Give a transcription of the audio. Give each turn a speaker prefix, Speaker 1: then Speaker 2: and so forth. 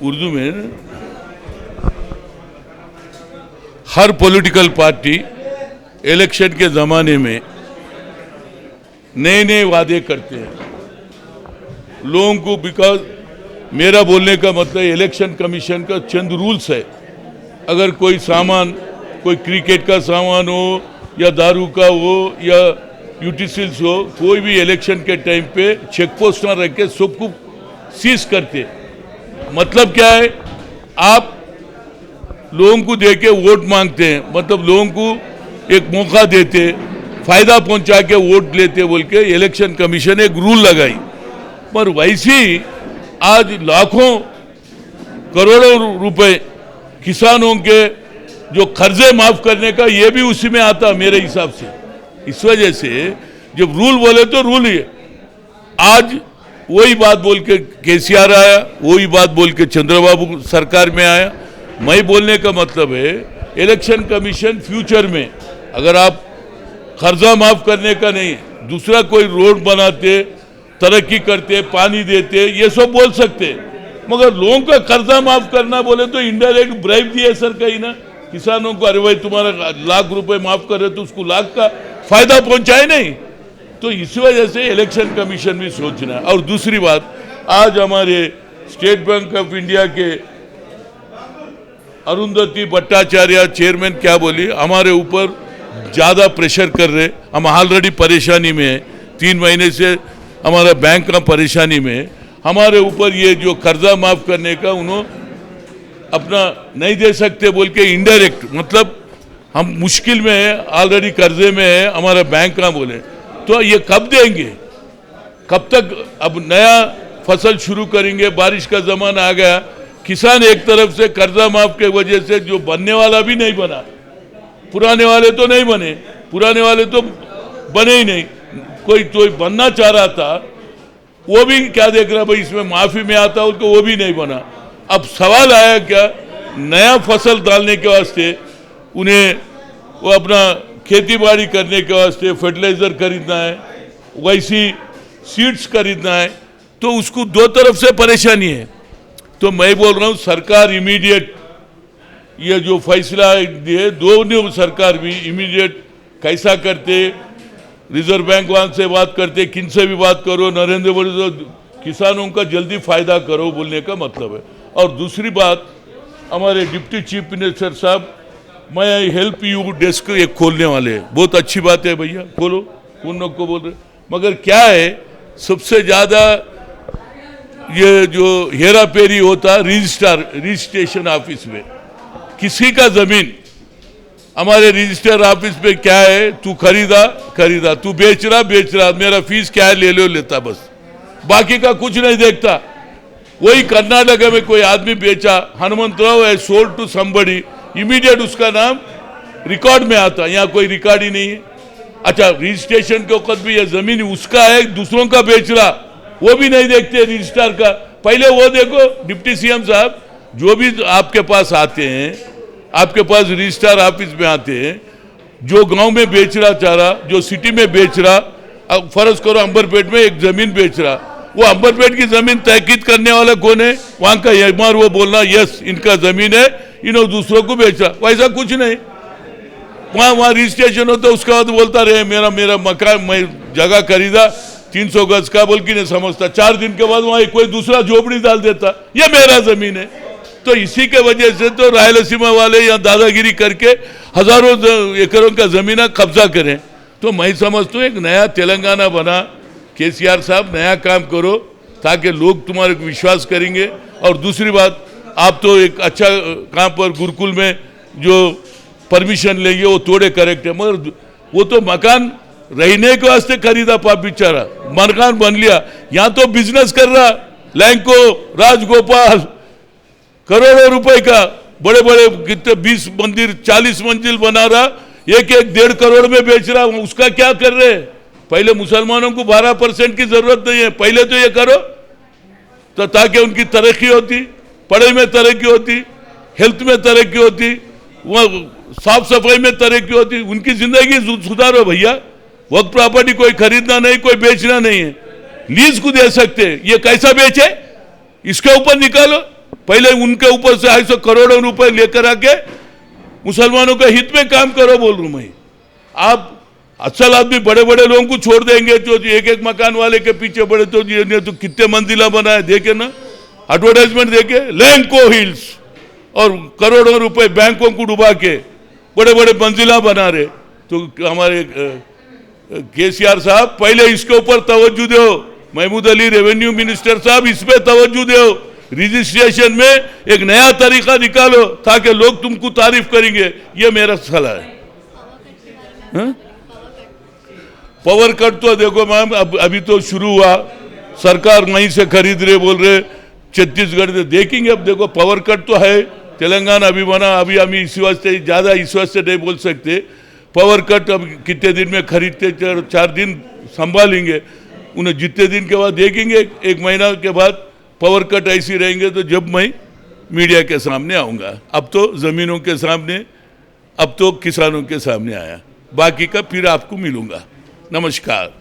Speaker 1: उर्दू में हर political party election के ज़माने में नए नए वादे करते हैं लोगों को। बिकॉज मेरा बोलने का मतलब इलेक्शन कमीशन का चंद रूल्स है। अगर कोई सामान, कोई क्रिकेट का सामान हो या दारू का हो या यूटिसिल्स हो, कोई भी इलेक्शन के टाइम पे चेक पोस्ट ना रख के सबको सीज करते। मतलब क्या है, आप लोगों को दे के वोट मांगते हैं, मतलब लोगों को एक मौका देते, फायदा पहुंचा के वोट लेते बोल के इलेक्शन कमीशन एक रूल लगाई। पर वैसे ही आज लाखों करोड़ों रुपए किसानों के जो कर्जे माफ करने का, ये भी उसी में आता मेरे हिसाब से। इस वजह से जब रूल बोले तो रूल ही है। आज वही बात बोल के केसीआर आया, वही बात बोल के चंद्रबाबू सरकार में आया। मैं बोलने का मतलब है इलेक्शन कमीशन फ्यूचर में अगर आप कर्जा माफ करने का नहीं, दूसरा कोई रोड बनाते, तरक्की करते, पानी देते, ये सब बोल सकते, मगर लोगों का कर्जा माफ करना बोले तो इनडायरेक्ट ब्राइब दिए सर कहीं ना किसानों को। अरे भाई तुम्हारा लाख रुपए माफ कर रहे तो उसको लाख का फायदा पहुंचाए नहीं। तो इस वजह से इलेक्शन कमीशन भी सोचना है। और दूसरी बात, आज हमारे स्टेट बैंक ऑफ इंडिया के अरुंधति भट्टाचार्य चेयरमैन क्या बोली, हमारे ऊपर ज़्यादा प्रेशर कर रहे, हम ऑलरेडी परेशानी में है, 3 महीने से हमारा बैंक का परेशानी में, हमारे ऊपर ये जो कर्जा माफ करने का उन्होंने अपना नहीं दे सकते बोल के इनडायरेक्ट, मतलब हम मुश्किल में है, ऑलरेडी कर्जे में है, हमारा बैंक का बोले तो ये कब देंगे, कब तक। अब नया फसल शुरू करेंगे, बारिश का ज़माना आ गया, किसान एक तरफ से कर्जा माफ के वजह से जो बनने वाला भी नहीं बना, पुराने वाले तो नहीं बने, पुराने वाले तो बने ही नहीं, कोई बनना चाह रहा था वो भी क्या देख रहा भाई इसमें माफी में आता हो, तो वो भी नहीं बना। अब सवाल आया क्या, नया फसल डालने के वास्ते उन्हें वो अपना खेती बाड़ी करने के वास्ते फर्टिलाइजर खरीदना है, वैसी सीड्स खरीदना है, तो उसको दो तरफ से परेशानी है। तो मैं बोल रहा हूँ सरकार इमीडिएट ये जो फैसला दिए, दोनों सरकार भी इमीडिएट कैसा करते, रिजर्व बैंक वाले से बात करते, किन से भी बात करो, नरेंद्र मोदी तो किसानों का जल्दी फायदा करो बोलने का मतलब है। और दूसरी बात, हमारे डिप्टी चीफ मिनिस्टर साहब मैं हेल्प यू डेस्क एक खोलने वाले हैं, बहुत अच्छी बात है भैया, खोलो, उन लोग को बोल रहे। मगर क्या है, सबसे ज़्यादा ये जो हेरा फेरी होता रजिस्ट्रेशन ऑफिस में, किसी का जमीन हमारे रजिस्टर ऑफिस पे क्या है, तू खरीदा, तू बेच रहा, मेरा फीस क्या है ले लो, लेता, बस बाकी का कुछ नहीं देखता। वही कर्नाटक में कोई आदमी बेचा, हनुमंतराव है सोल्ड टू समबडी, इमीडिएट उसका नाम रिकॉर्ड में आता, यहाँ कोई रिकॉर्ड ही नहीं है। अच्छा, रजिस्ट्रेशन के वक्त भी ये जमीन उसका है, दूसरों का बेच रहा, वो भी नहीं देखते रजिस्ट्रार का। पहले वो देखो डिप्टी सीएम साहब, जो भी आपके पास आते हैं, आपके पास रजिस्ट्रार ऑफिस में आते हैं, जो गांव में बेच रहा चारा, जो सिटी में बेच रहा, अब फर्ज करो अंबरपेट में एक जमीन बेच रहा, वो अंबरपेट की जमीन तहकीक करने वाला कौन है, वहां का यजमान वो बोलना यस इनका जमीन है, इन्होंने दूसरों को बेच रहा, वैसा कुछ नहीं। वहां रजिस्ट्रेशन होता, उसके बाद बोलता रहे मेरा मकान, मैं जगह खरीदा 300 गज का, बोल के नहीं समझता, 4 दिन के बाद वहां कोई दूसरा झोपड़ी डाल देता, ये मेरा जमीन है। तो इसी के वजह से तो रायलसीमा वाले यहाँ दादागिरी करके हजारों एकड़ों का जमीन कब्जा करें। तो मैं समझता हूँ एक नया तेलंगाना बना, केसीआर साहब नया काम करो ताकि लोग तुम्हारे को विश्वास करेंगे। और दूसरी बात, आप तो एक अच्छा काम पर गुरुकुल में जो परमिशन लेंगे वो थोड़े करेक्ट है, मगर वो तो मकान रहने के वास्ते खरीदा पाप बेचारा, मकान बन लिया, यहाँ तो बिजनेस कर रहा, लैंको राजगोपाल करोड़ों रुपए का बड़े बड़े कितने 20 मंदिर 40 मंजिल बना रहा, एक 1.5 करोड़ में बेच रहा, उसका क्या कर रहे हैं। पहले मुसलमानों को 12% की जरूरत नहीं है, पहले तो ये करो तो ताकि उनकी तरक्की होती, पढ़ाई में तरक्की होती, हेल्थ में तरक्की होती, वह साफ सफाई में तरक्की होती, उनकी जिंदगी सुधारो भैया। वक्त प्रॉपर्टी कोई खरीदना नहीं, कोई बेचना नहीं है, लीज को दे सकते। ये कैसा बेचे, इसके ऊपर निकालो, पहले उनके ऊपर से 250 करोड़ों रुपए लेकर आके मुसलमानों के हित में काम करो बोल रहा हूं मैं। आप असल आदमी बड़े बड़े लोगों को छोड़ देंगे जो एक एक मकान वाले के पीछे बड़े, तो ये तो कितने मंजिला बना है देखे ना, एडवर्टाइजमेंट देखे, लैंको हिल्स, और करोड़ों रुपए बैंकों को डुबा के बड़े बड़े मंजिला बना रहे। तो हमारे केसीआर साहब पहले इसके ऊपर तवज्जो दो, महमूद अली रेवेन्यू मिनिस्टर साहब इस पे तवज्जो दो, रजिस्ट्रेशन में एक नया तरीका निकालो ताकि लोग तुमको तारीफ करेंगे। ये मेरा सलाह है। पावर कट तो देखो मैम, अभी तो शुरू हुआ, सरकार वहीं से खरीद रहे बोल रहे, छत्तीसगढ़ से देखेंगे। अब देखो पावर कट तो है, तेलंगाना अभी बना, अभी हम इस वास्ते ज़्यादा इस वास्ते नहीं बोल सकते। पावर कट अब कितने दिन में खरीदते, 4 दिन संभालेंगे, उन्हें जितने दिन के बाद देखेंगे, 1 महीना के बाद पावर कट ऐसी रहेंगे तो जब मैं मीडिया के सामने आऊँगा। अब तो ज़मीनों के सामने, अब तो किसानों के सामने आया, बाकी का फिर आपको मिलूँगा। नमस्कार।